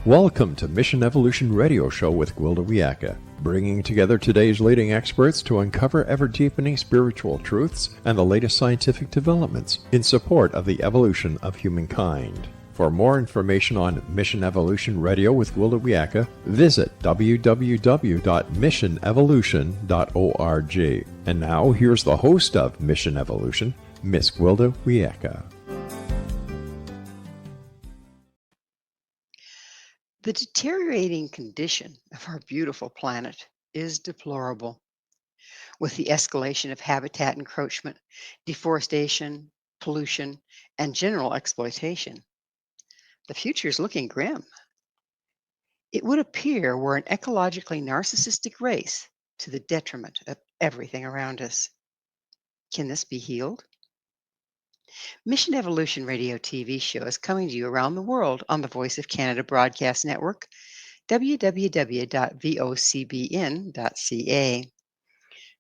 Welcome to Mission Evolution Radio Show with Gwilda Wiyaka, bringing together today's leading experts to uncover ever-deepening spiritual truths and the latest scientific developments in support of the evolution of humankind. For more information on Mission Evolution Radio with Gwilda Wiyaka, visit www.missionevolution.org. And now, here's the host of Mission Evolution, Miss Gwilda Wiyaka. The deteriorating condition of our beautiful planet is deplorable. With the escalation of habitat encroachment, deforestation, pollution, and general exploitation, the future is looking grim. It would appear we're an ecologically narcissistic race to the detriment of everything around us. Can this be healed? Mission Evolution Radio TV show is coming to you around the world on the Voice of Canada Broadcast Network, www.vocbn.ca.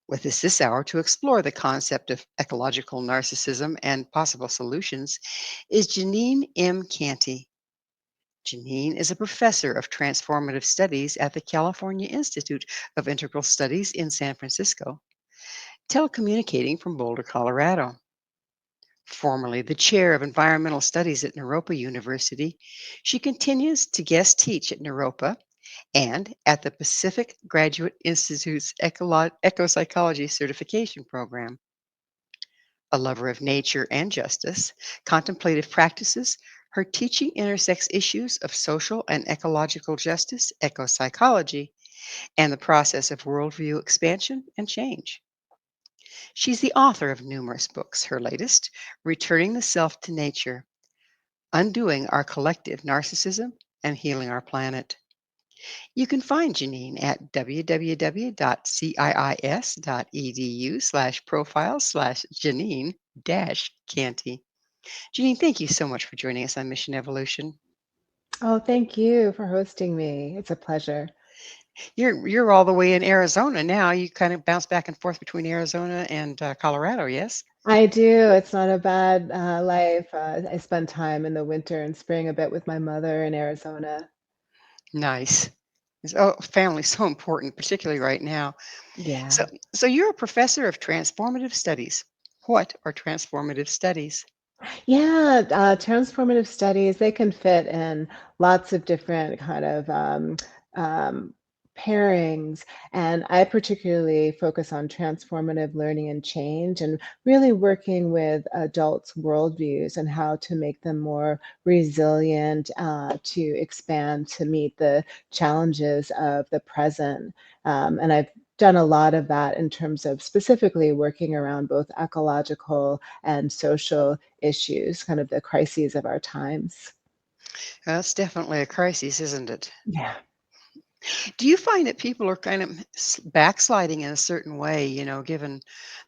With us this hour to explore the concept of ecological narcissism and possible solutions is Jeanine M. Canty. Jeanine is a professor of transformative studies at the California Institute of Integral Studies in San Francisco, telecommunicating from Boulder, Colorado. Formerly the chair of environmental studies at Naropa University, she continues to guest teach at Naropa and at the Pacifica Graduate Institute's ecopsychology certification program. A lover of nature and justice, contemplative practices, her teaching intersects issues of social and ecological justice, ecopsychology, and the process of worldview expansion and change. She's the author of numerous books, her latest, Returning the Self to Nature, Undoing Our Collective Narcissism and Healing Our Planet. You can find Jeanine at www.ciis.edu/profile/Jeanine-Canty. Jeanine, thank you so much for joining us on Mission Evolution. Oh, thank you for hosting me. It's a pleasure. You're all the way in Arizona now. You kind of bounce back and forth between Arizona and Colorado, yes? I do. It's not a bad life. I spend time in the winter and spring a bit with my mother in Arizona. Nice. Oh, family's so important, particularly right now. Yeah. So you're a professor of transformative studies. What are transformative studies? Yeah, transformative studies, they can fit in lots of different kind of pairings. And I particularly focus on transformative learning and change and really working with adults' worldviews and how to make them more resilient to expand to meet the challenges of the present. And I've done a lot of that in terms of specifically working around both ecological and social issues, kind of the crises of our times. That's definitely a crisis, isn't it? Yeah. Do you find that people are kind of backsliding in a certain way, given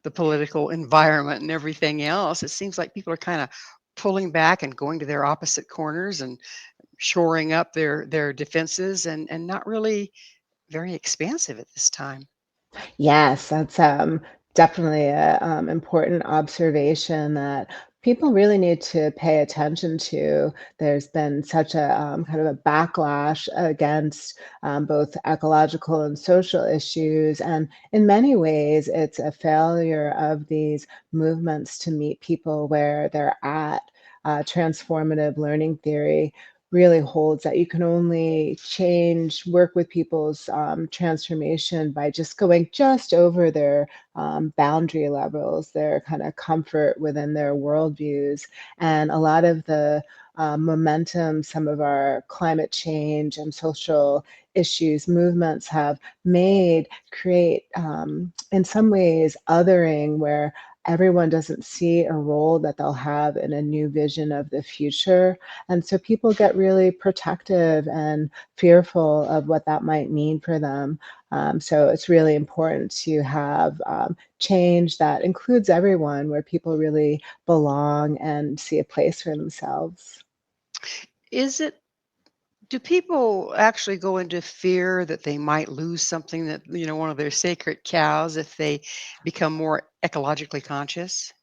the political environment and everything else? It seems like people are kind of pulling back and going to their opposite corners and shoring up their defenses and not really very expansive at this time. Yes, that's definitely a important observation that people really need to pay attention to. There's been such a kind of a backlash against both ecological and social issues, and in many ways, it's a failure of these movements to meet people where they're at. Transformative learning theory really holds that you can only work with people's transformation by just going just over their boundary levels, their kind of comfort within their worldviews. And a lot of the momentum, some of our climate change and social issues movements have made create, in some ways, othering where everyone doesn't see a role that they'll have in a new vision of the future. And so people get really protective and fearful of what that might mean for them. So it's really important to have change that includes everyone, where people really belong and see a place for themselves. Do people actually go into fear that they might lose something that, one of their sacred cows if they become more ecologically conscious?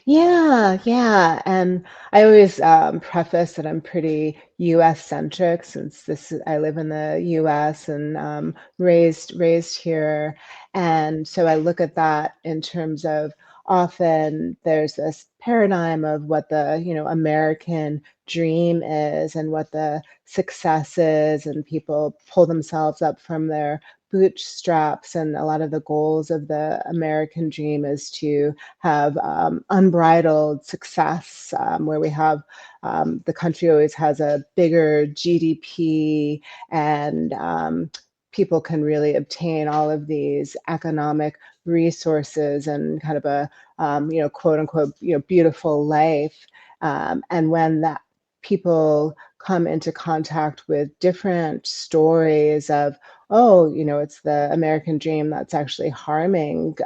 Yeah, yeah. And I always preface that I'm pretty US centric since I live in the US and raised here. And so I look at that in terms of often there's this paradigm of what the, American dream is and what the success is, and people pull themselves up from their bootstraps, and a lot of the goals of the American dream is to have unbridled success, where we have the country always has a bigger GDP, and people can really obtain all of these economic resources and kind of a quote unquote beautiful life. And when that people come into contact with different stories of, oh, it's the American dream that's actually harming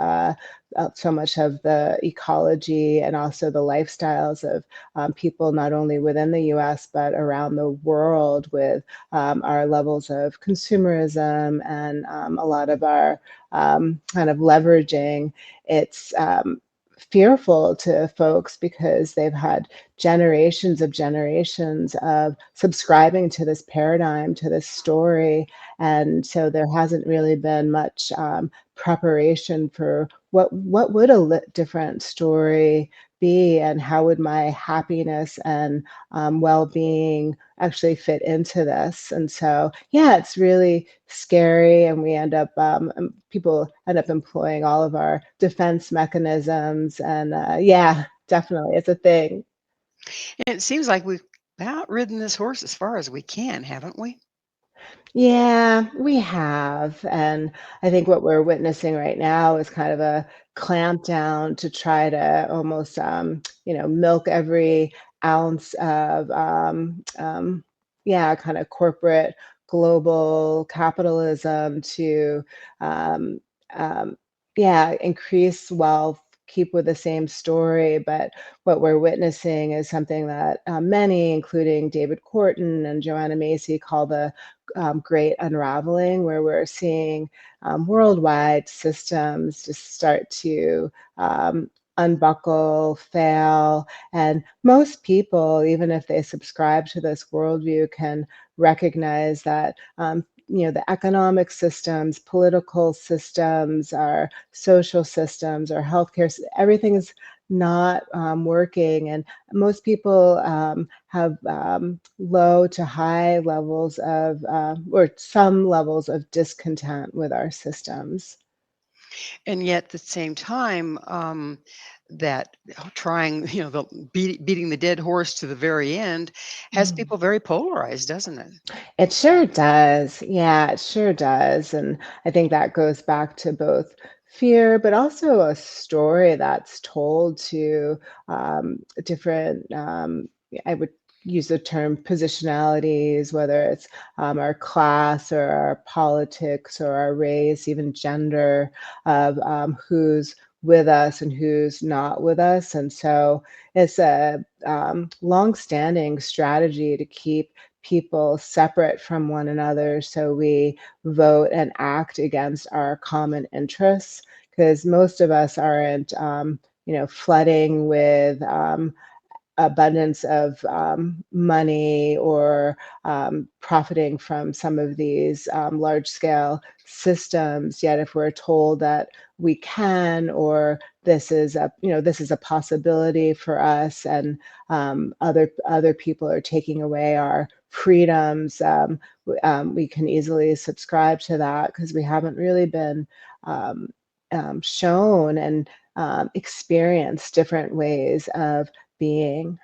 so much of the ecology and also the lifestyles of people not only within the US but around the world, with our levels of consumerism and a lot of our kind of leveraging. It's fearful to folks because they've had generations of subscribing to this paradigm, to this story. And so there hasn't really been much preparation for what would a different story be, and how would my happiness and well-being actually fit into this. And so yeah, it's really scary, and we end up people end up employing all of our defense mechanisms, and yeah, definitely it's a thing. And it seems like we've about ridden this horse as far as we can, haven't we? Yeah, we have. And I think what we're witnessing right now is kind of a clamp down to try to almost, milk every ounce of, yeah, kind of corporate global capitalism to, um, um, yeah, increase wealth, keep with the same story. But what we're witnessing is something that many, including David Corton and Joanna Macy, call the great unraveling, where we're seeing worldwide systems just start to unbuckle, fail. And most people, even if they subscribe to this worldview, can recognize that. The economic systems, political systems, our social systems, our healthcare, everything's not working. And most people have low to high levels of, or some levels of discontent with our systems. And yet at the same time, that trying, the beating the dead horse to the very end has Mm. people very polarized, doesn't it? It sure does. Yeah, it sure does. And I think that goes back to both fear, but also a story that's told to different, I would use the term positionalities, whether it's our class or our politics or our race, even gender, of who's with us and who's not with us. And so it's a long-standing strategy to keep people separate from one another, so we vote and act against our common interests, because most of us aren't flooding with abundance of money, or profiting from some of these large scale systems. Yet if we're told that we can, or this is a possibility for us, and other people are taking away our freedoms, we can easily subscribe to that, because we haven't really been um, shown and experienced different ways of being.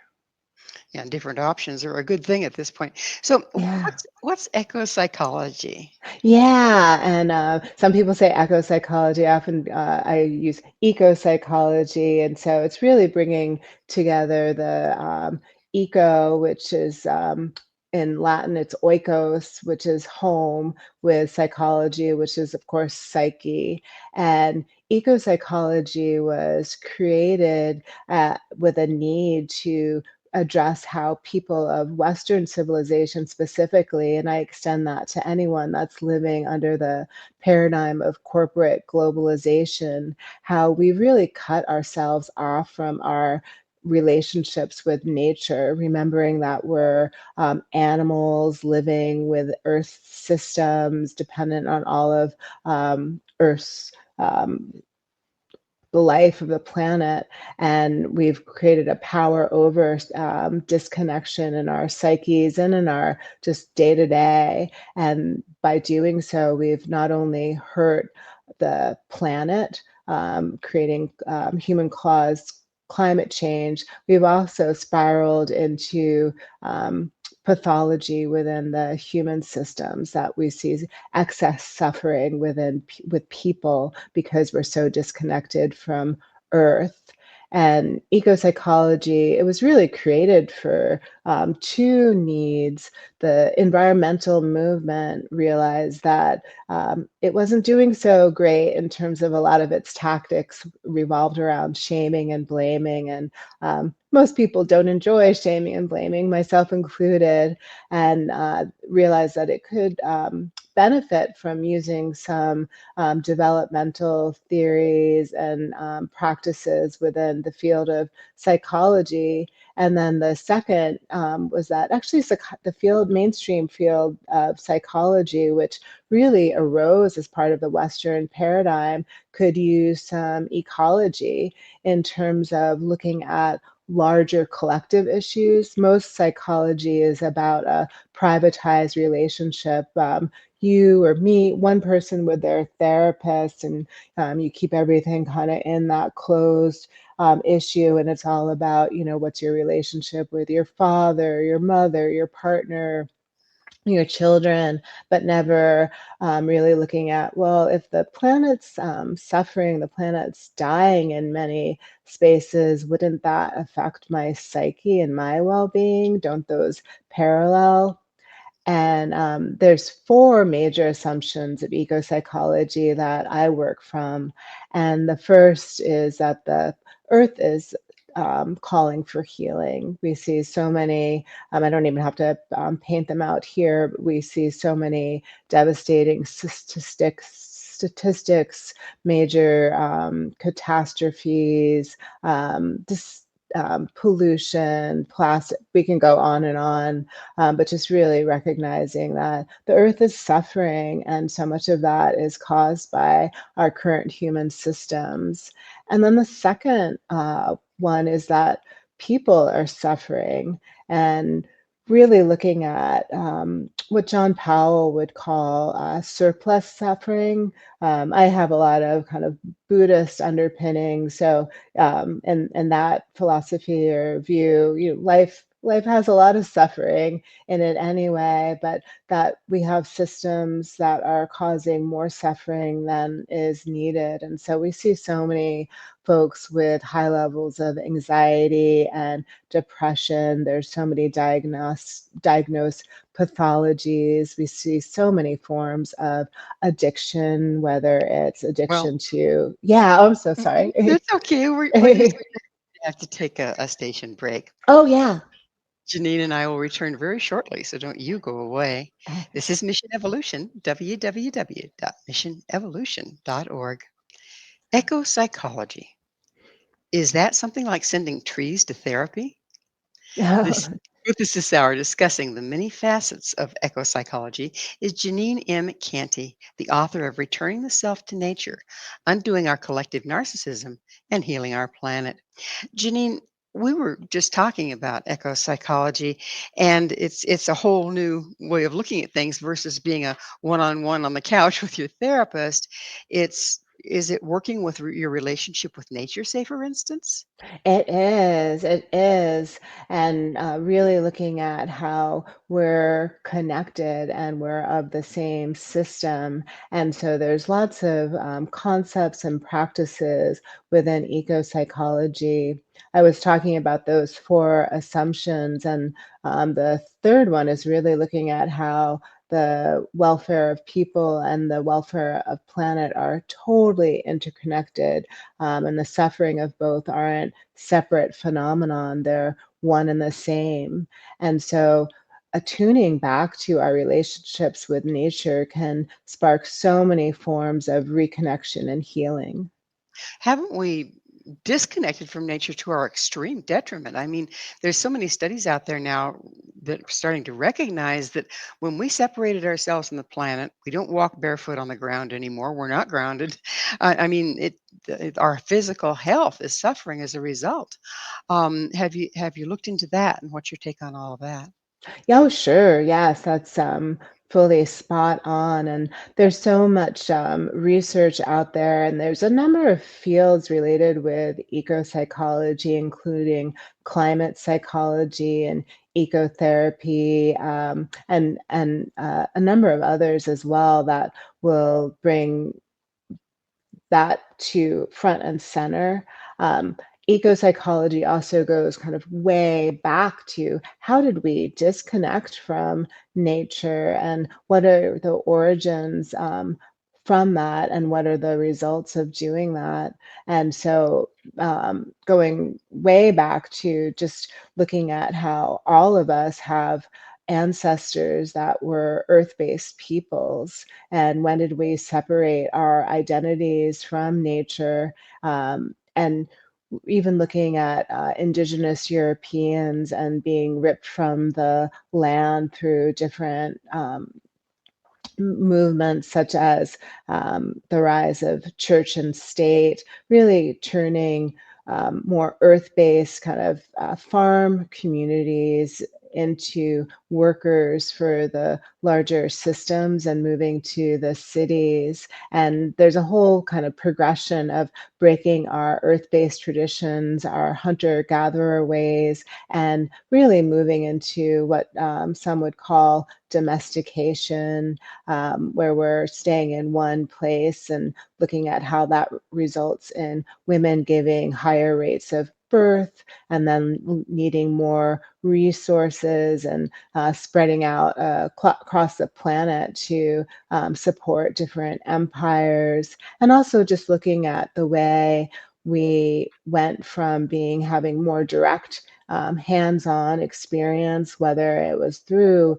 Yeah, different options are a good thing at this point. So Yeah. what's eco psychology? Yeah, and some people say eco psychology. Often I use eco psychology, and so it's really bringing together the eco, which is in Latin, it's oikos, which is home, with psychology, which is of course psyche. And eco psychology was created with a need to address how people of Western civilization specifically, and I extend that to anyone that's living under the paradigm of corporate globalization, how we really cut ourselves off from our relationships with nature, remembering that we're animals living with Earth systems, dependent on all of Earth's the life of the planet, and we've created a power over disconnection in our psyches and in our just day to day. And by doing so, we've not only hurt the planet, creating human caused climate change, we've also spiraled into pathology within the human systems, that we see excess suffering with people because we're so disconnected from Earth. And ecopsychology, it was really created for two needs. The environmental movement realized that it wasn't doing so great in terms of a lot of its tactics revolved around shaming and blaming. And most people don't enjoy shaming and blaming, myself included, and realized that it could benefit from using some developmental theories and practices within the field of psychology. And then the second was that actually the mainstream field of psychology, which really arose as part of the Western paradigm, could use some ecology in terms of looking at larger collective issues. Most psychology is about a privatized relationship. You or me, one person with their therapist, and you keep everything kind of in that closed issue, and it's all about, what's your relationship with your father, your mother, your partner, your children, but never really looking at, well, if the planet's suffering, the planet's dying in many spaces, wouldn't that affect my psyche and my well-being? Don't those parallel? And there's four major assumptions of eco-psychology that I work from. And the first is that the Earth is calling for healing. We see so many, I don't even have to paint them out here, but we see so many devastating statistics, major catastrophes, pollution, plastic, we can go on and on, but just really recognizing that the Earth is suffering, and so much of that is caused by our current human systems. And then the second one is that people are suffering, and really looking at what John Powell would call surplus suffering. I have a lot of kind of Buddhist underpinnings, so and that philosophy or view, life has a lot of suffering in it anyway, but that we have systems that are causing more suffering than is needed. And so we see so many folks with high levels of anxiety and depression. There's so many diagnosed pathologies. We see so many forms of addiction, whether it's addiction to, I'm so sorry. That's okay. We're just have to take a station break. Oh, yeah. Jeanine and I will return very shortly, so don't you go away. This is Mission Evolution, www.missionevolution.org. Ecopsychology. Is that something like sending trees to therapy? This with us this hour discussing the many facets of ecopsychology is Jeanine M. Canty, the author of Returning the Self to Nature, Undoing Our Collective Narcissism, and Healing Our Planet. Jeanine, we were just talking about ecopsychology, and it's a whole new way of looking at things versus being a one-on-one on the couch with your therapist. Is it working with your relationship with nature, say, for instance? It is. And really looking at how we're connected and we're of the same system. And so there's lots of concepts and practices within eco psychology. I was talking about those four assumptions, and the third one is really looking at how the welfare of people and the welfare of planet are totally interconnected, and the suffering of both aren't separate phenomenon. They're one and the same. And so attuning back to our relationships with nature can spark so many forms of reconnection and healing. Haven't we disconnected from nature to our extreme detriment? I mean, there's so many studies out there now that are starting to recognize that when we separated ourselves from the planet, we don't walk barefoot on the ground anymore. We're not grounded. I mean, our physical health is suffering as a result. Have you looked into that and what's your take on all of that? Yeah, oh, sure. Yes, that's fully spot on. And there's so much research out there, and there's a number of fields related with ecopsychology, including climate psychology and ecotherapy, and a number of others as well that will bring that to front and center. Eco psychology also goes kind of way back to how did we disconnect from nature and what are the origins from that and what are the results of doing that. And so going way back to just looking at how all of us have ancestors that were earth-based peoples, and when did we separate our identities from nature, and even looking at indigenous Europeans and being ripped from the land through different movements such as the rise of church and state, really turning more earth-based kind of farm communities into workers for the larger systems and moving to the cities. And there's a whole kind of progression of breaking our earth-based traditions, our hunter-gatherer ways, and really moving into what some would call domestication, where we're staying in one place and looking at how that results in women giving higher rates of birth and then needing more resources and spreading out across the planet to support different empires. And also just looking at the way we went from having more direct hands-on experience, whether it was through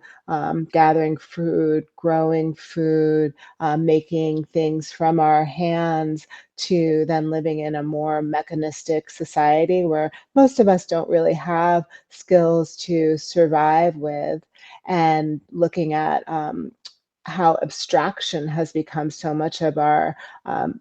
gathering food, growing food, making things from our hands, to then living in a more mechanistic society where most of us don't really have skills to survive with, and looking at how abstraction has become so much of our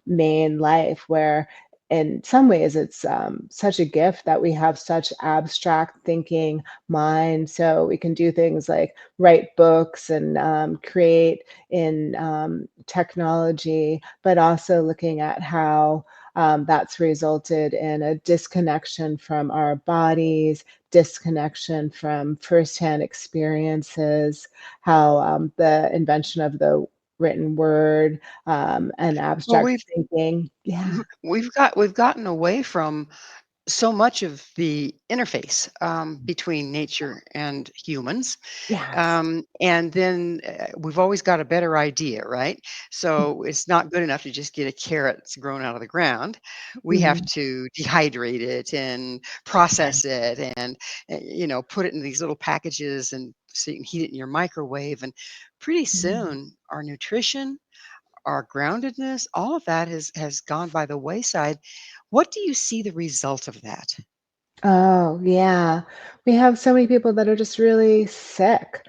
main life, where in some ways it's such a gift that we have such abstract thinking minds, so we can do things like write books and create in technology, but also looking at how that's resulted in a disconnection from our bodies, disconnection from firsthand experiences, how the invention of the written word and Well, abstract thinking. Yeah. we've gotten away from so much of the interface between nature and humans. Yes. And then we've always got a better idea, right? So it's not good enough to just get a carrot that's grown out of the ground. We have Mhm. to dehydrate it and process it and, put it in these little packages and so you can heat it in your microwave. And pretty Mhm. soon our nutrition, our groundedness, all of that has gone by the wayside. What do you see the result of that? Oh, yeah. We have so many people that are just really sick.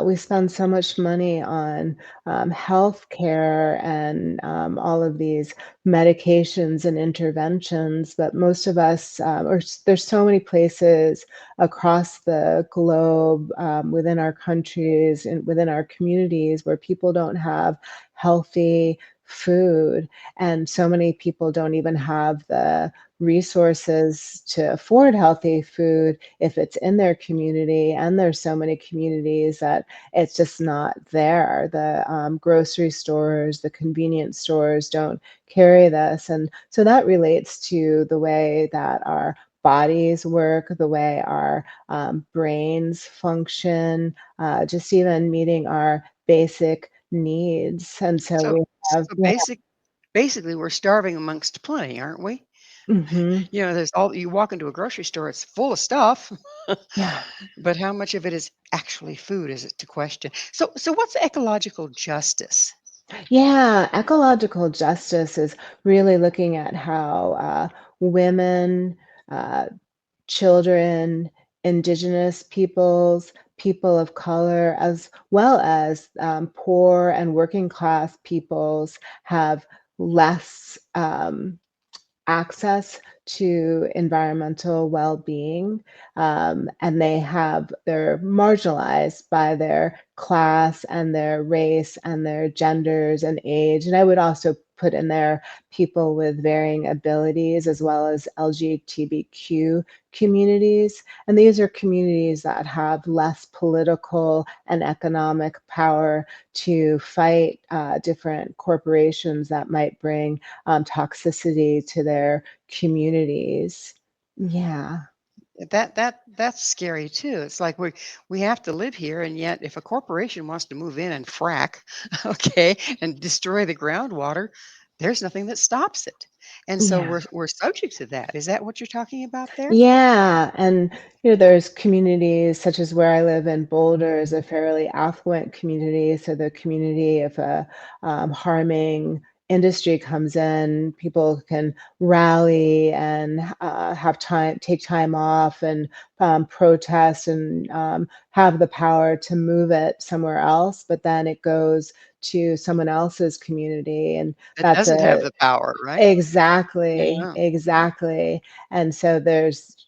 We spend so much money on health care and all of these medications and interventions, but most of us, there's so many places across the globe, within our countries and within our communities, where people don't have healthy food. And so many people don't even have the resources to afford healthy food if it's in their community, and there's so many communities that it's just not there. The grocery stores, the convenience stores don't carry this, and so that relates to the way that our bodies work, the way our brains function, just even meeting our basic needs. And so So we have, so basically we're starving amongst plenty, aren't we? Mhm. There's all you walk into a grocery store, it's full of stuff, Yeah. but how much of it is actually food is it to question. So what's ecological justice? Yeah, ecological justice is really looking at how women, uh, children, indigenous peoples, people of color, as well as poor and working class peoples have less access to environmental well-being, and they're marginalized by their class and their race and their genders and age. And I would also put in there people with varying abilities as well as LGBTQ communities. And these are communities that have less political and economic power to fight different corporations that might bring toxicity to their communities. Yeah. That's scary too. It's like we have to live here, and yet if a corporation wants to move in and frack, okay, and destroy the groundwater, there's nothing that stops it. And so Yeah. we're subject to that. Is that what you're talking about there? Yeah, and there's communities such as where I live in Boulder is a fairly affluent community. So the community, if a harming industry comes in, people can rally and take time off and protest and have the power to move it somewhere else. But then it goes to someone else's community, and It that's doesn't have a the power, right? exactly, Yeah. exactly. And so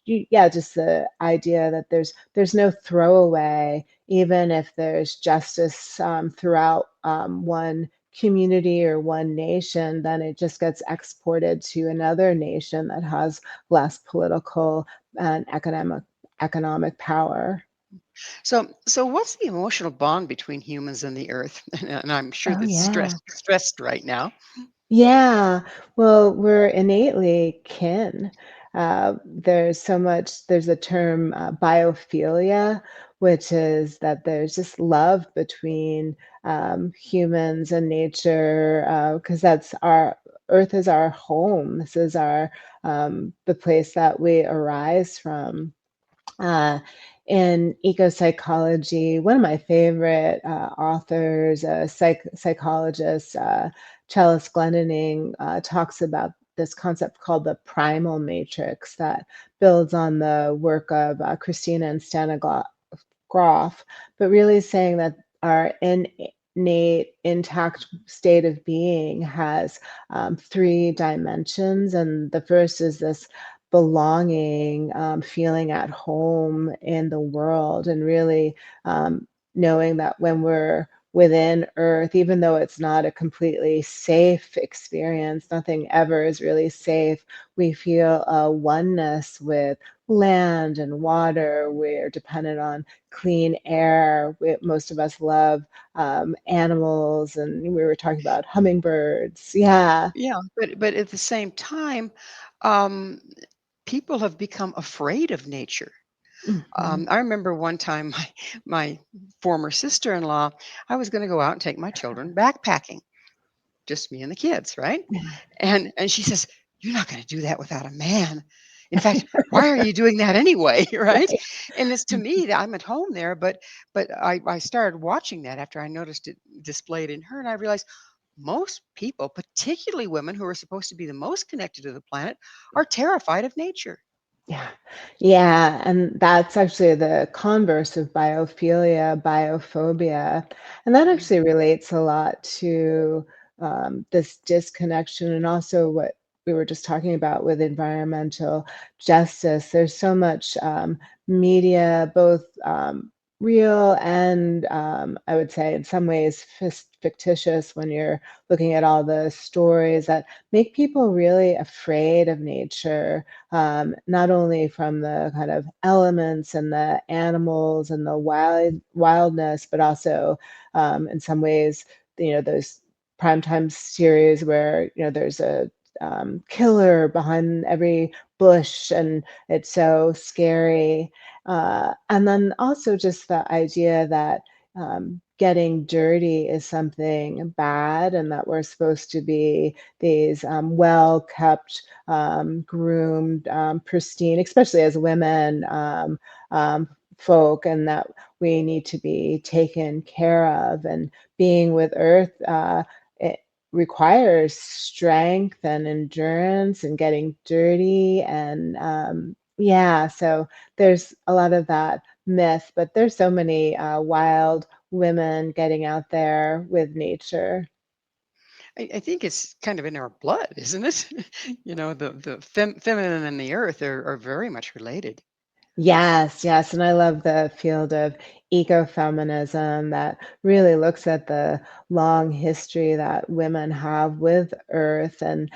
yeah, just the idea that there's no throwaway, even if there's justice throughout one community or one nation, then it just gets exported to another nation that has less political and economic power. So what's the emotional bond between humans and the earth? And I'm sure Oh that's yeah. stressed right now. Yeah, well, we're innately kin. There's a term, biophilia, which is that there's just love between humans and nature, because Earth is our home. This is the place that we arise from. Uh, in ecopsychology, one of my favorite authors, psychologist, Charles Glendenning, talks about this concept called the primal matrix that builds on the work of Christina and Stanislav Grof, but really saying that our innate, intact state of being has three dimensions. And the first is this belonging, feeling at home in the world, and really knowing that when we're within Earth, even though it's not a completely safe experience, nothing ever is really safe, we feel a oneness with land and water. We're dependent on clean air. Most of us love animals, and we were talking about hummingbirds. Yeah. Yeah, but at the same time, um, people have become afraid of nature. Mhm. I remember one time my former sister-in-law, I was going to go out and take my children backpacking, just me and the kids, right? And she says, "You're not going to do that without a man. In fact, why are you doing that anyway?" Right? Right. And it's to me that I'm at home there, but I started watching that after I noticed it displayed in her, and I realized most people, particularly women who are supposed to be the most connected to the planet, are terrified of nature. Yeah. Yeah, and that's actually the converse of biophilia, biophobia. And that Mm. actually relates a lot to this disconnection, and also what we were just talking about with environmental justice. There's so much media, both real and I would say in some ways fictitious, when you're looking at all the stories that make people really afraid of nature, not only from the kind of elements and the animals and the wildness, but also in some ways, those primetime series where there's a killer behind every bush, and it's so scary. And then also just the idea that getting dirty is something bad, and that we're supposed to be these well kept, groomed, pristine, especially as women, folk, and that we need to be taken care of. And being with Earth, it requires strength and endurance and getting dirty. And yeah, so there's a lot of that myth, but there's so many wild women getting out there with nature. I think it's kind of in our blood, isn't it? The feminine and the earth are very much related. Yes, yes, and I love the field of ecofeminism that really looks at the long history that women have with Earth, and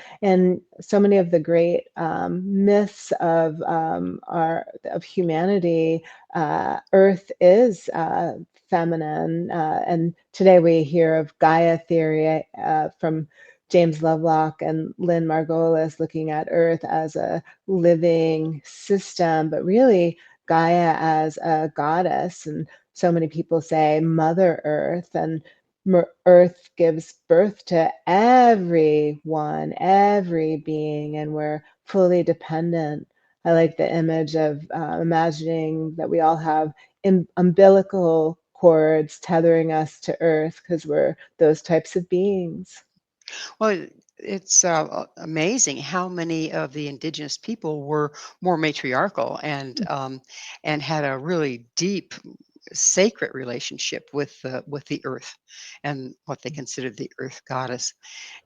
so many of the great myths of our of humanity. Earth is feminine, and today we hear of Gaia theory from James Lovelock and Lynn Margolis looking at Earth as a living system, but really Gaia as a goddess. And so many people say Mother Earth, and Earth gives birth to everyone, every being, and we're fully dependent. I like the image of imagining that we all have umbilical cords tethering us to Earth because we're those types of beings. Well, it's amazing how many of the indigenous people were more matriarchal and had a really deep, sacred relationship with the earth and what they considered the earth goddess.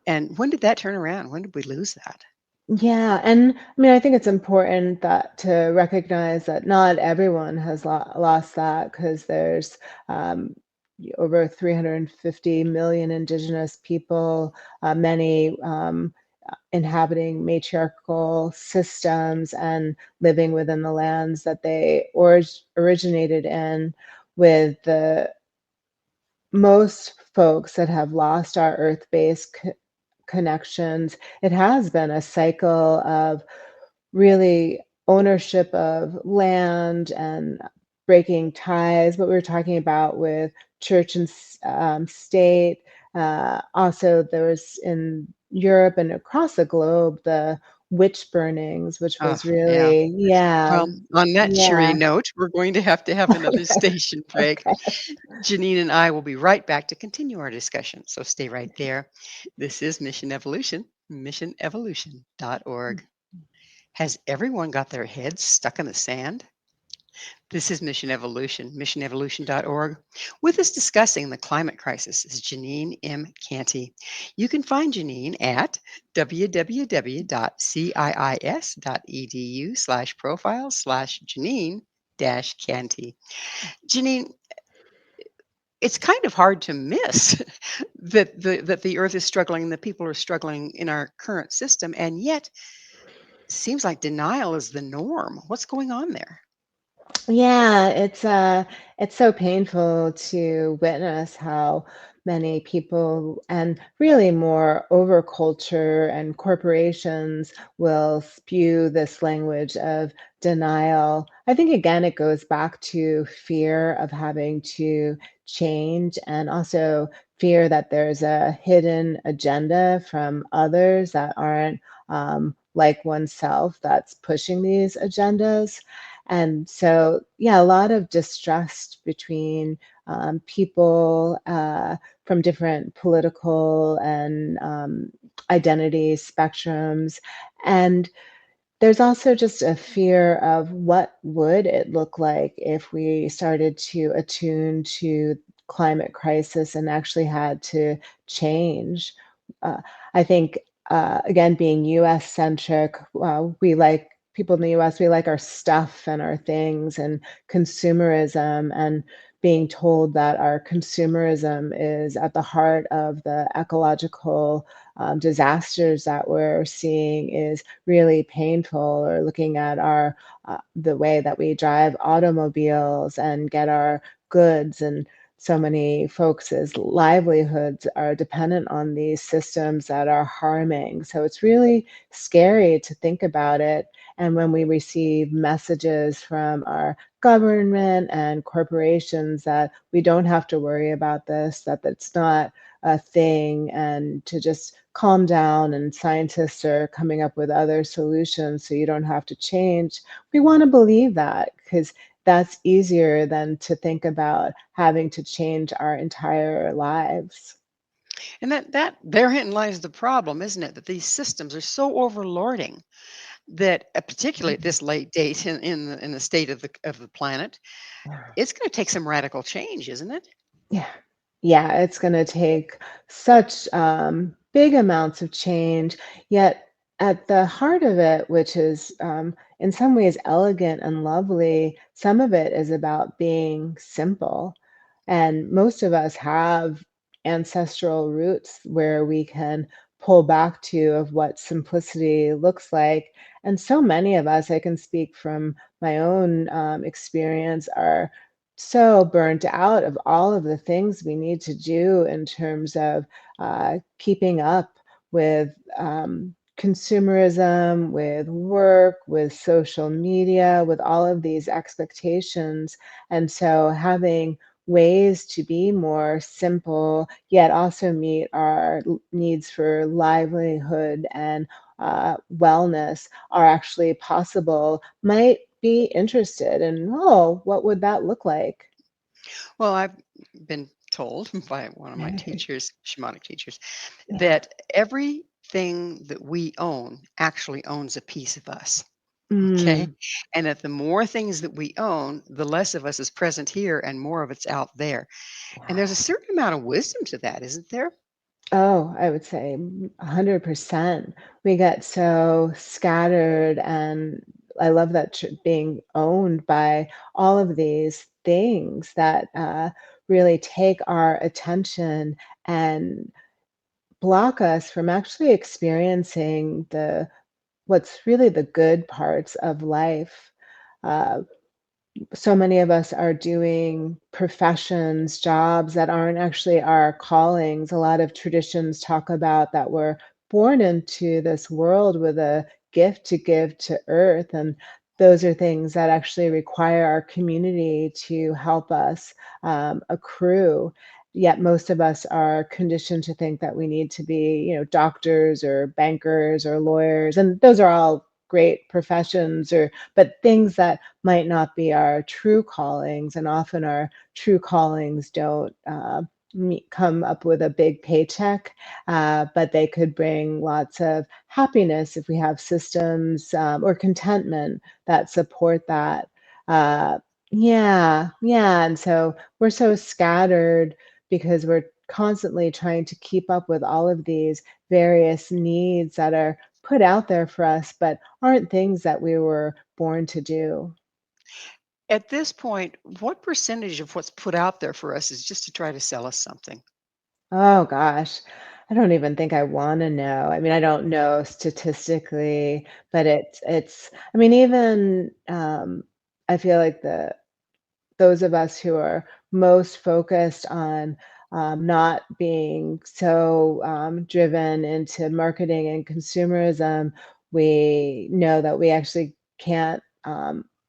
And when did that turn around? When did we lose that? Yeah, and I mean, I think it's important that to recognize that not everyone has lost that because there's over 350 million indigenous people, many inhabiting matriarchal systems and living within the lands that they originated in, with the most folks that have lost our earth-based connections. It has been a cycle of really ownership of land and breaking ties, what we were talking about with church and state. Also, there was in Europe and across the globe the witch burnings, which Oh, was yeah. really, yeah, Well, on that cheery yeah. note, we're going to have another station break. Okay. Janine and I will be right back to continue our discussion. So stay right there. This is Mission Evolution, missionevolution.org. Has everyone got their heads stuck in the sand? This is Mission Evolution, missionevolution.org. With us discussing the climate crisis is Jeanine M. Canty. You can find Jeanine at www.ciis.edu/profile/Jeanine-Canty. Jeanine, it's kind of hard to miss that the earth is struggling, the people are struggling in our current system, and yet seems like denial is the norm. What's going on there? Yeah, it's so painful to witness how many people, and really more over culture and corporations, will spew this language of denial. I think again it goes back to fear of having to change, and also fear that there's a hidden agenda from others that aren't like oneself that's pushing these agendas. And so, yeah, a lot of distrust between people from different political and identity spectrums. And there's also just a fear of what would it look like if we started to attune to climate crisis and actually had to change. Uh, I think, again, being US centric, we like people in the US, we like our stuff and our things and consumerism, and being told that our consumerism is at the heart of the ecological disasters that we're seeing is really painful. Or looking at our the way that we drive automobiles and get our goods, and so many folks' livelihoods are dependent on these systems that are harming. So it's really scary to think about it. And when we receive messages from our government and corporations that we don't have to worry about this, that it's not a thing, and to just calm down, and scientists are coming up with other solutions so you don't have to change. We want to believe that because that's easier than to think about having to change our entire lives. And that therein lies the problem, isn't it? That these systems are so overlording that, particularly at this late date in the state of the planet, it's going to take some radical change, isn't it? Yeah. Yeah, it's gonna take such, big amounts of change, yet at the heart of it, which is, in some ways elegant and lovely, some of it is about being simple. And most of us have ancestral roots where we can pull back to of what simplicity looks like. And so many of us, I can speak from my own, experience, are so burnt out of all of the things we need to do in terms of keeping up with consumerism, with work, with social media, with all of these expectations. And so having ways to be more simple, yet also meet our needs for livelihood and wellness are actually possible might be interested in, oh, what would that look like? Well, I've been told by one of my Right. teachers, shamanic teachers, Yeah. that everything that we own actually owns a piece of us. Okay. Mm, And that the more things that we own, the less of us is present here and more of it's out there. And there's a wow. certain amount of wisdom to that, isn't there? Oh, I would say 100%. We get so scattered, and I love that being owned by all of these things that really take our attention and block us from actually experiencing the what's really the good parts of life. Uh, so many of us are doing professions, jobs that aren't actually our callings. A lot of traditions talk about that we're born into this world with a gift to give to earth. And those are things that actually require our community to help us accrue. Yet most of us are conditioned to think that we need to be, doctors or bankers or lawyers. And those are all great professions, or but things that might not be our true callings, and often our true callings don't come up with a big paycheck, but they could bring lots of happiness if we have systems or contentment that support that. Uh, yeah, yeah, and so we're so scattered because we're constantly trying to keep up with all of these various needs that are put out there for us, but aren't things that we were born to do. At this point, what percentage of what's put out there for us is just to try to sell us something? Oh gosh, I don't even think I wanna know. I mean, I don't know statistically, but it's I mean, even, I feel like those of us who are most focused on not being so driven into marketing and consumerism, we know that we actually can't.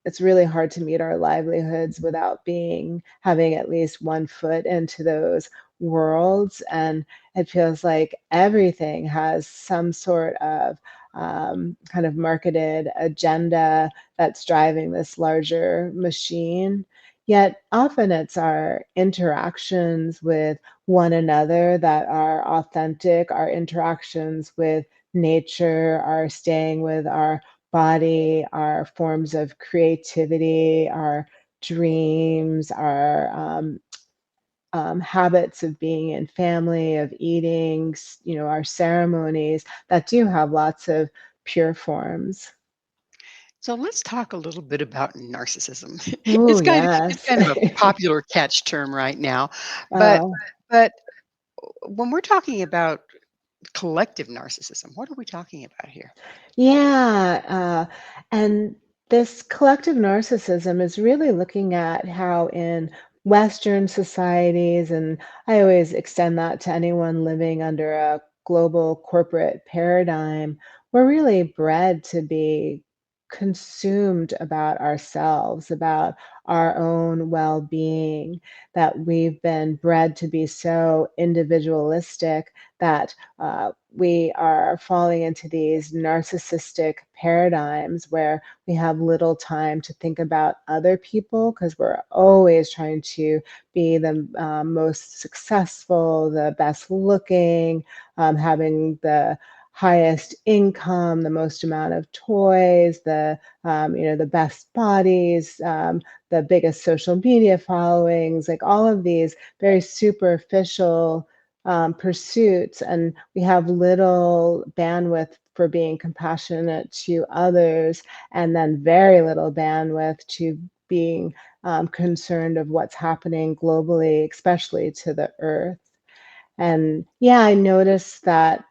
It's really hard to meet our livelihoods without being having at least one foot into those worlds, and it feels like everything has some sort of kind of marketed agenda that's driving this larger machine. Yet often it's our interactions with one another that are authentic, our interactions with nature, our staying with our body, our forms of creativity, our dreams, our habits of being in family, of eating, our ceremonies that do have lots of pure forms. So let's talk a little bit about narcissism. Oh, It's yes. kind of a popular catch term right now, but Oh, but when we're talking about collective narcissism, what are we talking about here? yeah. And this collective narcissism is really looking at how in Western societies, and I always extend that to anyone living under a global corporate paradigm, we're really bred to be consumed about ourselves, about our own well-being, that we've been bred to be so individualistic that we are falling into these narcissistic paradigms where we have little time to think about other people because we're always trying to be the most successful, the best looking, having the highest income, the most amount of toys, the best bodies, the biggest social media followings, like all of these very superficial pursuits, and we have little bandwidth for being compassionate to others, and then very little bandwidth to being concerned of what's happening globally, especially to the earth. And yeah, I noticed that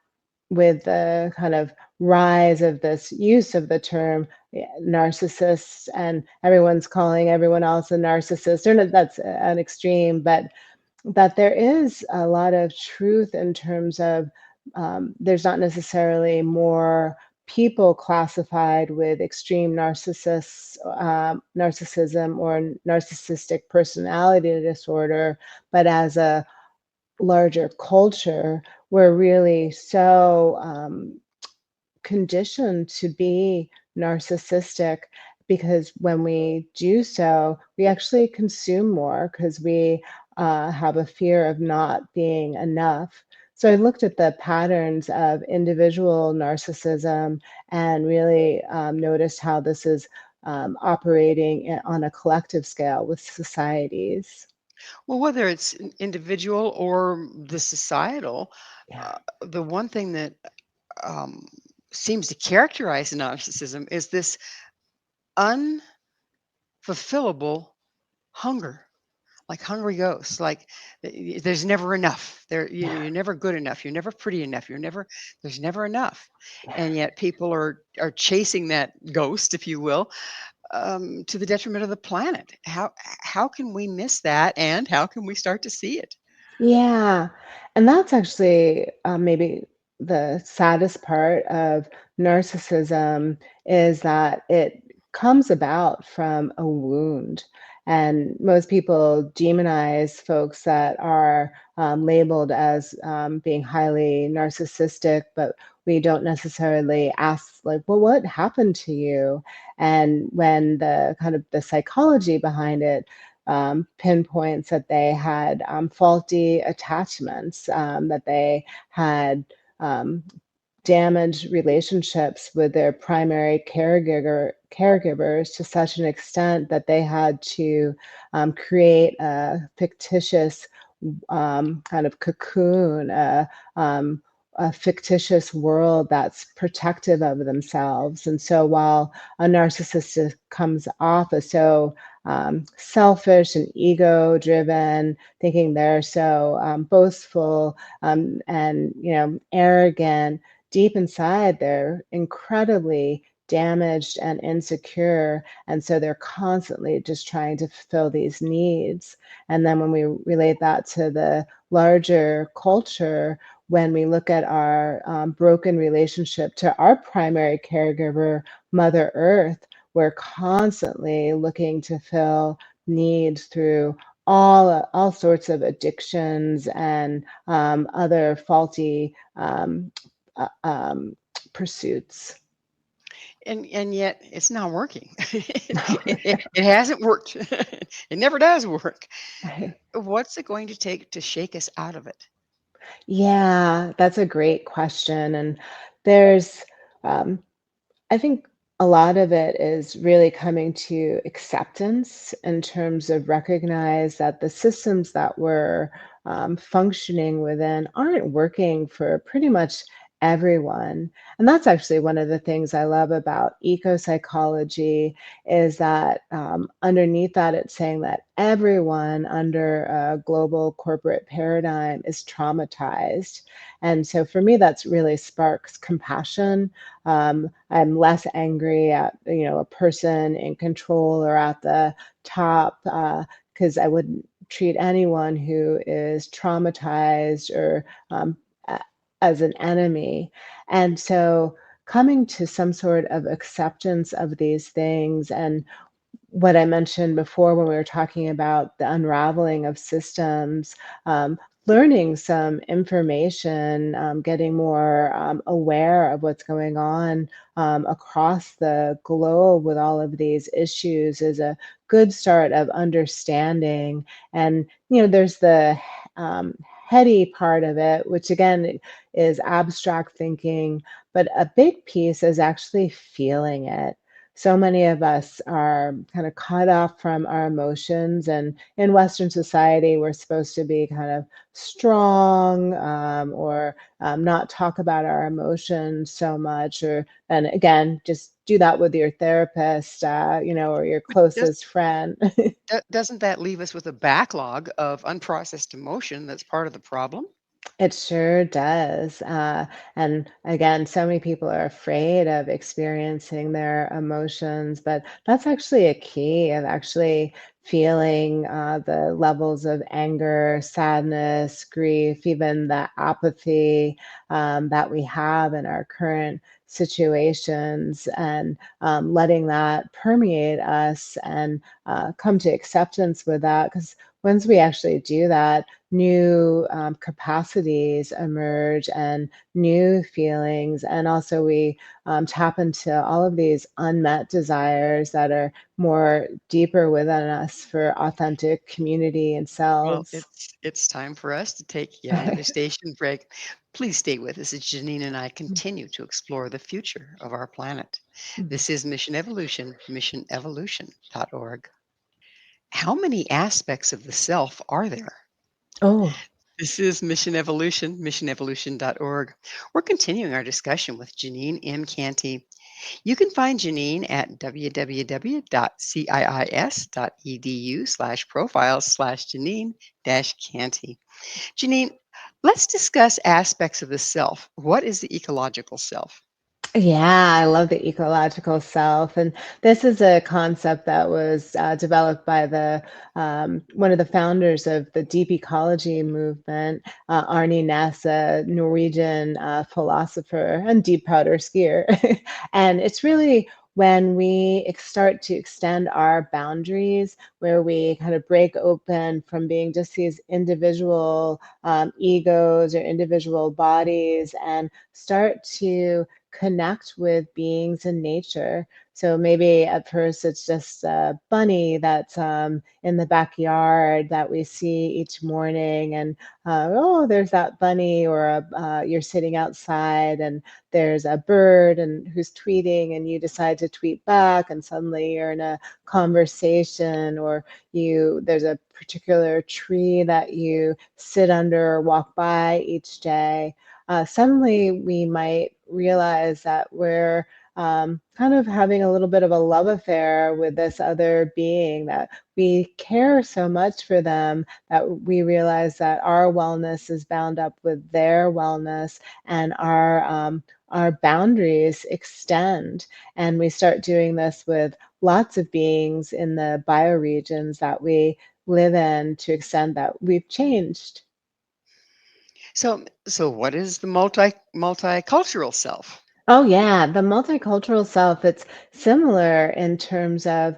with the kind of rise of this use of the term narcissists, and everyone's calling everyone else a narcissist, or that's an extreme, but that there is a lot of truth in terms of there's not necessarily more people classified with extreme narcissism or narcissistic personality disorder, but as a larger culture, we're really so conditioned to be narcissistic, because when we do so, we actually consume more because we have a fear of not being enough. So I looked at the patterns of individual narcissism and really noticed how this is operating on a collective scale with societies. Well, whether it's individual or the societal, Yeah. the one thing that um, seems to characterize narcissism is this unfulfillable hunger, like hungry ghosts. Like there's never enough. You're never good enough. You're never pretty enough. There's never enough, and yet people are chasing that ghost, if you will, to the detriment of the planet. How can we miss that, and how can we start to see it? Yeah, and that's actually maybe the saddest part of narcissism, is that it comes about from a wound. And most people demonize folks that are labeled as being highly narcissistic, but we don't necessarily ask, like, well, what happened to you? And when the kind of the psychology behind it pinpoints that they had faulty attachments, that they had um, damaged relationships with their primary caregivers to such an extent that they had to create a fictitious kind of cocoon, a fictitious world that's protective of themselves. And so while a narcissist comes off as so selfish and ego driven, thinking they're so boastful and arrogant, deep inside they're incredibly damaged and insecure, and so they're constantly just trying to fulfill these needs. And then when we relate that to the larger culture, when we look at our broken relationship to our primary caregiver, Mother Earth, we're constantly looking to fill needs through all sorts of addictions and other faulty uh, um, pursuits. And yet it's not working. It hasn't worked. It never does work. What's it going to take to shake us out of it? Yeah, that's a great question. And there's, um, I think a lot of it is really coming to acceptance in terms of recognize that the systems that we're functioning within aren't working for pretty much everyone. And that's actually one of the things I love about eco-psychology, is that underneath that, it's saying that everyone under a global corporate paradigm is traumatized. And so for me, that's really sparks compassion. I'm less angry at a person in control or at the top, because I wouldn't treat anyone who is traumatized or as an enemy. And so coming to some sort of acceptance of these things. And what I mentioned before when we were talking about the unraveling of systems, learning some information, getting more aware of what's going on across the globe with all of these issues is a good start of understanding. And, there's the um, heady part of it, which again is abstract thinking, but a big piece is actually feeling it. So many of us are kind of cut off from our emotions. And in Western society, we're supposed to be kind of strong, or not talk about our emotions so much. And again, just do that with your therapist, or your Does, closest friend. doesn't that leave us with a backlog of unprocessed emotion that's part of the problem? It sure does. And again, so many people are afraid of experiencing their emotions, but that's actually a key of actually feeling the levels of anger, sadness, grief, even the apathy that we have in our current situations, and letting that permeate us and come to acceptance with that. Because once we actually do that, new capacities emerge and new feelings. And also, we tap into all of these unmet desires that are more deeper within us for authentic community and Well, selves. it's time for us to take yet another station break. Please stay with us as Janine and I continue to explore the future of our planet. This is Mission Evolution, missionevolution.org. How many aspects of the self are there? Oh, This is Mission Evolution, missionevolution.org. We're continuing our discussion with Jeanine M. Canty. You can find Janine at www.ciis.edu/profiles/Janine-Canty. Janine, let's discuss aspects of the self. What is the ecological self? yeah, I love the ecological self. And this is a concept that was developed by the one of the founders of the deep ecology movement, Arne Næss, a Norwegian philosopher and deep powder skier. And it's really when we start to extend our boundaries, where we kind of break open from being just these individual egos or individual bodies, and start to connect with beings in nature. So maybe at first it's just a bunny that's in the backyard that we see each morning, and oh, there's that bunny, or you're sitting outside and there's a bird and who's tweeting, and you decide to tweet back, and suddenly you're in a conversation, or there's a particular tree that you sit under or walk by each day. Suddenly we might realize that we're kind of having a little bit of a love affair with this other being, that we care so much for them that we realize that our wellness is bound up with their wellness, and our boundaries extend. And we start doing this with lots of beings in the bioregions that we live in, to extend that we've changed. So what is the multicultural self? Oh, yeah, the multicultural self, it's similar in terms of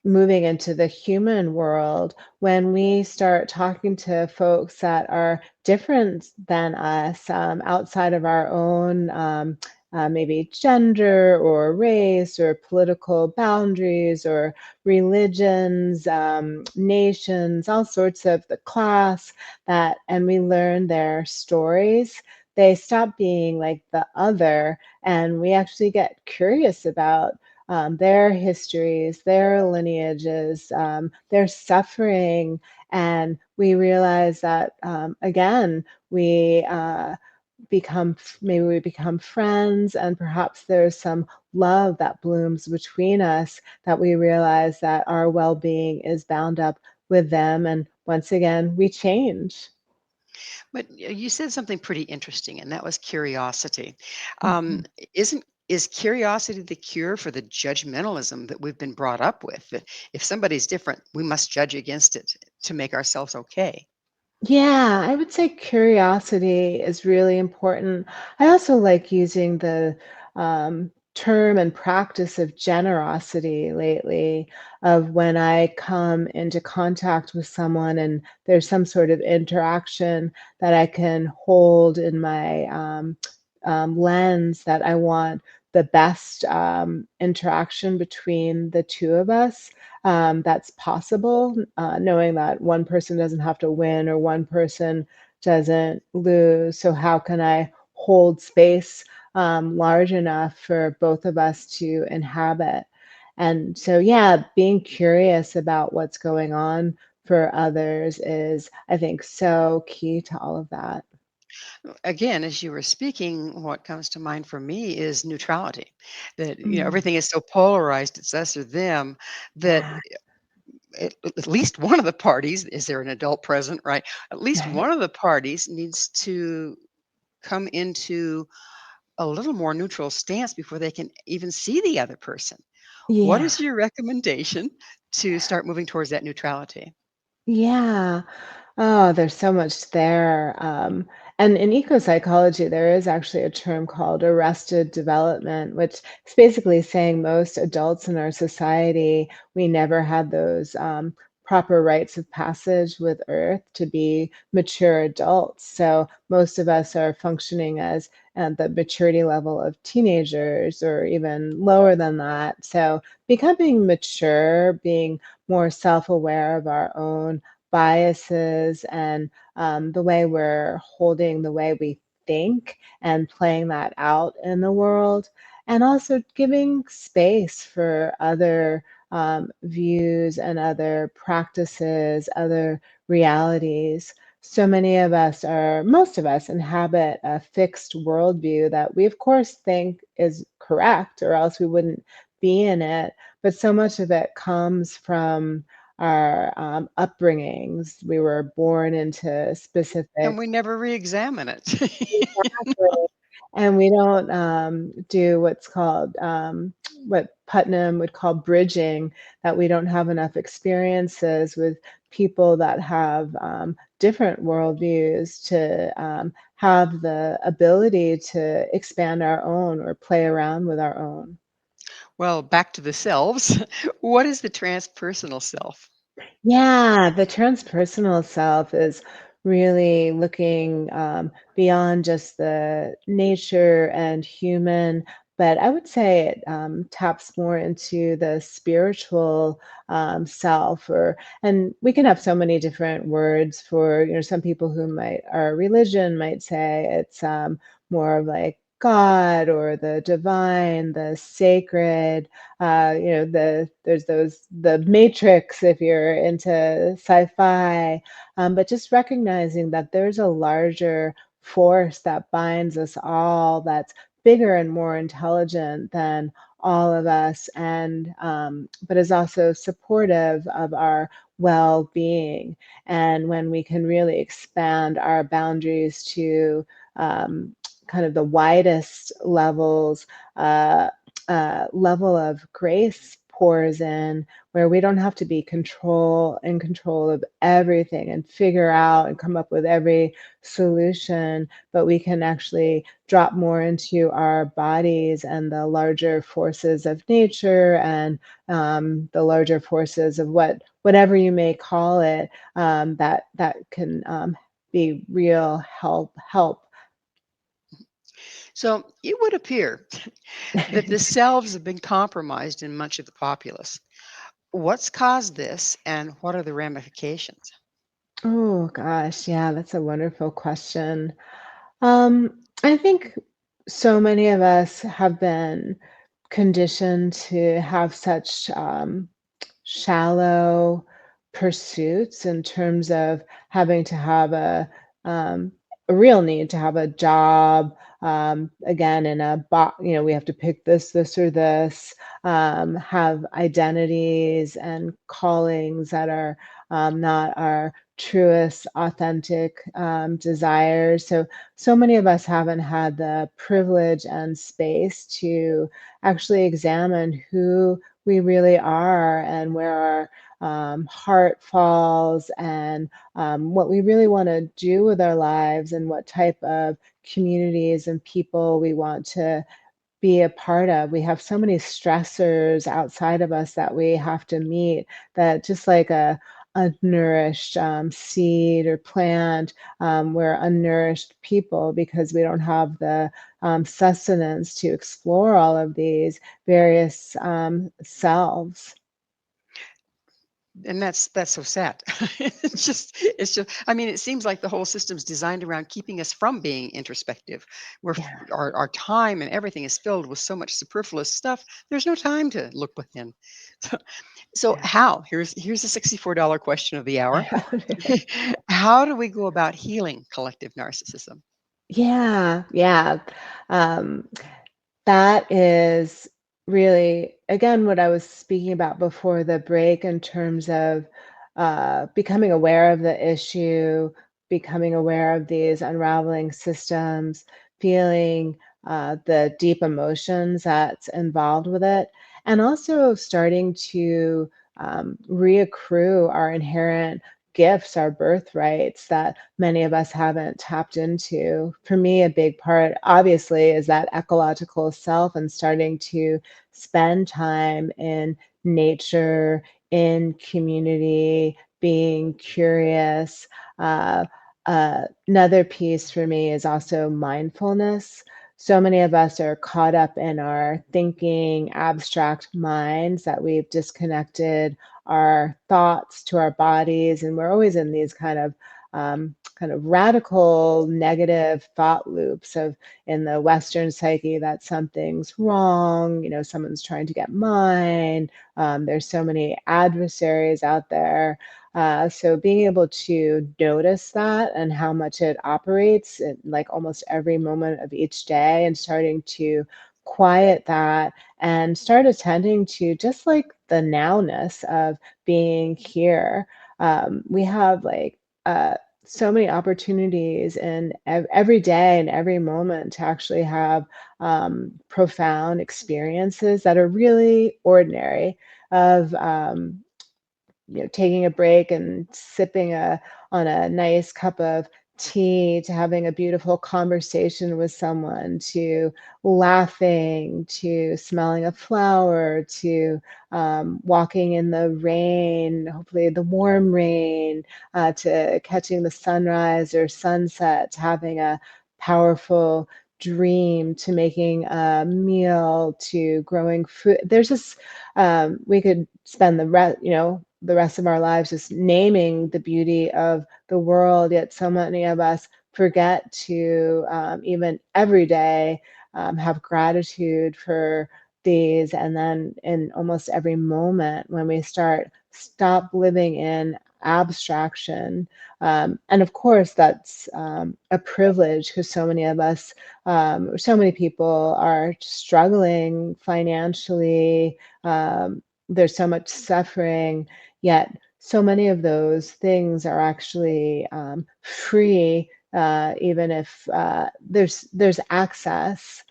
moving into the human world. When we start talking to folks that are different than us, outside of our own, maybe gender or race or political boundaries or religions, nations, all sorts of the class, and we learn their stories, they stop being like the other, and we actually get curious about their histories, their lineages, their suffering. And we realize that, again, we maybe we become friends, and perhaps there's some love that blooms between us, that we realize that our well-being is bound up with them. And once again, we change. But you said something pretty interesting, and that was curiosity. Mhm. Is curiosity the cure for the judgmentalism that we've been brought up with? That if somebody's different, we must judge against it to make ourselves okay. Yeah, I would say curiosity is really important. I also like using the term and practice of generosity lately, of when I come into contact with someone and there's some sort of interaction that I can hold in my lens, that I want the best interaction between the two of us that's possible, knowing that one person doesn't have to win or one person doesn't lose. So, how can I hold space large enough for both of us to inhabit? And so, yeah, being curious about what's going on for others is, I think, so key to all of that. Again, as you were speaking, what comes to mind for me is neutrality. That Mm, everything is so polarized, it's us or them, that yeah, at least one of the parties, is there an adult present, right? At least right. one of the parties needs to come into a little more neutral stance before they can even see the other person. What Yeah. is your recommendation to start moving towards that neutrality? Yeah. Oh, there's so much there. And in eco-psychology, there is actually a term called arrested development, which is basically saying most adults in our society, we never had those proper rites of passage with Earth to be mature adults. So most of us are functioning as at the maturity level of teenagers or even lower than that. So becoming mature, being more self-aware of our own biases and the way we're holding the way we think and playing that out in the world, and also giving space for other views and other practices, other realities. So many of us, or most of us, inhabit a fixed worldview that we, of course, think is correct, or else we wouldn't be in it. But so much of it comes from our upbringings. We were born into And specific. we never re-examine it. Exactly. And we don't do what's called, what Putnam would call bridging, that we don't have enough experiences with people that have different worldviews to have the ability to expand our own or play around with our own. Well, back to the selves. What is the transpersonal self? Yeah, the transpersonal self is really looking beyond just the nature and human, but I would say it taps more into the spiritual self. Or, and we can have so many different words for, some people who might, our religion might say it's more of like God or the divine, the sacred. There's those, the Matrix if you're into sci-fi, but just recognizing that there's a larger force that binds us all, that's bigger and more intelligent than all of us, and but is also supportive of our well-being. And when we can really expand our boundaries to kind of the widest levels, level of grace pours in, where we don't have to be in control of everything and figure out and come up with every solution, but we can actually drop more into our bodies and the larger forces of nature, and the larger forces of whatever you may call it, that can be real help. So it would appear that the selves have been compromised in much of the populace. What's caused this and what are the ramifications? Oh gosh, yeah, that's a wonderful question. I think so many of us have been conditioned to have such shallow pursuits in terms of having to have um, a real need to have a job. Again, in a we have to pick this, or this. Have identities and callings that are not our truest, authentic desires. So many of us haven't had the privilege and space to actually examine who we really are and where our heart falls, and what we really want to do with our lives, and what type of communities and people we want to be a part of. We have so many stressors outside of us that we have to meet that just like a unnourished seed or plant, we're unnourished people because we don't have the sustenance to explore all of these various selves. And that's so sad. It's just I mean, it seems like the whole system's designed around keeping us from being introspective. Yeah. Our time and everything is filled with so much superfluous stuff. There's no time to look within. So, so Yeah. how? Here's the $64 question of the hour. How do we go about healing collective narcissism? Yeah, yeah. Um, that is really, again, what I was speaking about before the break in terms of becoming aware of the issue, becoming aware of these unraveling systems, feeling the deep emotions that's involved with it, and also starting to reaccrue our inherent gifts, our birthrights that many of us haven't tapped into. For me, a big part, obviously, is that ecological self and starting to spend time in nature, in community, being curious. Uh, Another piece for me is also mindfulness. So many of us are caught up in our thinking, abstract minds that we've disconnected our thoughts to our bodies, and we're always in these kind of radical negative thought loops of in the Western psyche that something's wrong, someone's trying to get mine. There's so many adversaries out there. So being able to notice that and how much it operates in like almost every moment of each day and starting to quiet that and start attending to just like the nowness of being here. We have like so many opportunities in every day and every moment to actually have profound experiences that are really ordinary of taking a break and sipping on a nice cup of tea, to having a beautiful conversation with someone, to laughing, to smelling a flower, to walking in the rain, hopefully the warm rain, to catching the sunrise or sunset, to having a powerful dream, to making a meal, to growing food. There's just we could spend the rest of our lives just naming the beauty of the world, yet so many of us forget to even every day have gratitude for these. And then in almost every moment, when we stop living in abstraction, and of course that's a privilege because so many of us, so many people are struggling financially. There's so much suffering, yet so many of those things are actually free, even if there's access.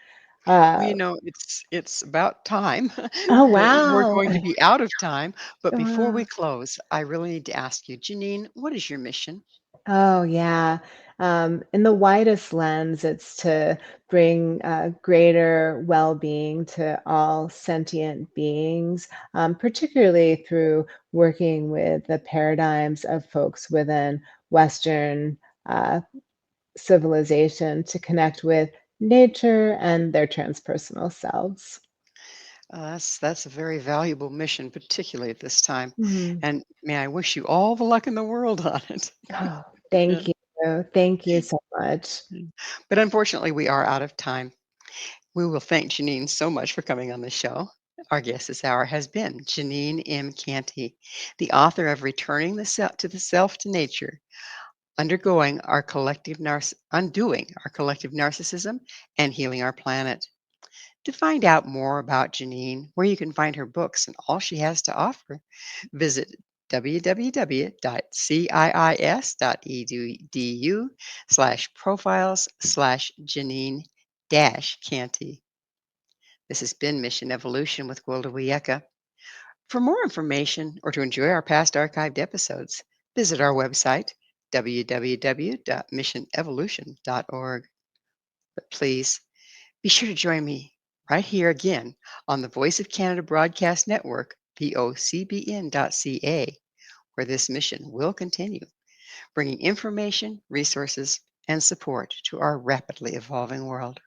Well, Uh, it's about time. oh We're wow! going to be out of time, but before we Wow. close, I really need to ask you, Janine, what is your mission? Oh yeah. In the widest lens, it's to bring greater well-being to all sentient beings, particularly through working with the paradigms of folks within Western uh, civilization to connect with nature and their transpersonal selves. That's a very valuable mission, particularly at this time. Mhm. And may I wish you all the luck in the world on it. Oh, Yeah. thank you. Thank you so much. Mm. But unfortunately, we are out of time. We will thank Janine so much for coming on the show. Our guest this hour has been Jeanine M. Canty, the author of Returning the Self to the Self to Nature, undoing our collective narcissism and healing our planet. To find out more about Janine, where you can find her books and all she has to offer, visit www.ciis.edu/profiles/Janine-Canty. This has been Mission Evolution with Gwilda Wiyaka. For more information or to enjoy our past archived episodes, visit our website, www.missionevolution.org. But please be sure to join me right here again on the Voice of Canada Broadcast Network, vocbn.ca, where this mission will continue, bringing information, resources, and support to our rapidly evolving world.